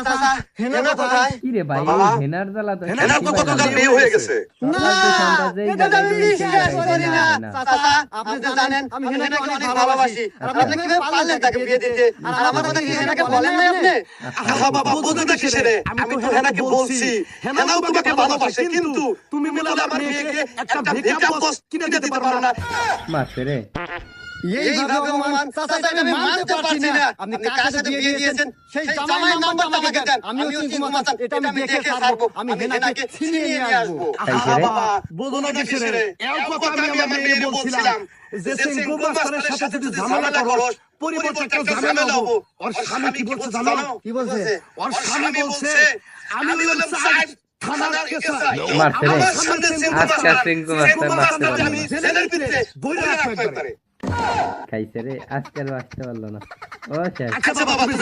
চাচা হেনা কোথায়? কি রে ভাই হেনার জ্বালা তো হেনার তো গতকাল বিয়ে হয়ে গেছে। না এটা তো আমি বিশ্বাস করি না চাচা আপনি তো জানেন আমি হেনাকে অনেক ভালোবাসি আর আপনি কিভাবে পারলেন তাকে বিয়ে দিতে আর আমার কথা কি হেনাকে বলেন না আপনি আহা বাবা বুঝতে কিসে রে? আমি তো হেনাকে বলছি হেনাও তোমাকে ভালোবাসে, কিন্তু তুমি বলে আমার মেয়েকে একটা মেকআপ বক্স কিনে দিতে পারো না। মারছে রে এইভাবে অপমান চাচা এটা আমি মানতে পারছি না আপনি কার সাথে বিয়ে দিয়েছেন সেই জামাইয়ের নাম্বারটা আমাকে দেন আমিও চিনতে মাতাম এটা আমি দেখে ছাড়বো আমি হেনাকে ছিনিয়ে নিয়ে আসবো আহা বাবা বুঝো না কিসে রে? এর কথা আমি আমার মেয়ে বলছিলাম যে সিংকু মাস্টারের সাথে যদি ঝামেলা করস পরিবর্তে একটা ঝামেলা হবো। ওর স্বামী কি বলছে জানো? কি বলছে ওর স্বামী বলছে আমি হলাম সাইড থানার এসআই। মারছে রে আমার সামনে আজকে সিংকু মাস্টার মারতে পারলো আমি না জেলের ভিতরে বইরা রাখতে পারে। খাইছে রে আজকে আর আসতে পারলো না ও শেষ আচ্ছা বাবা তুমি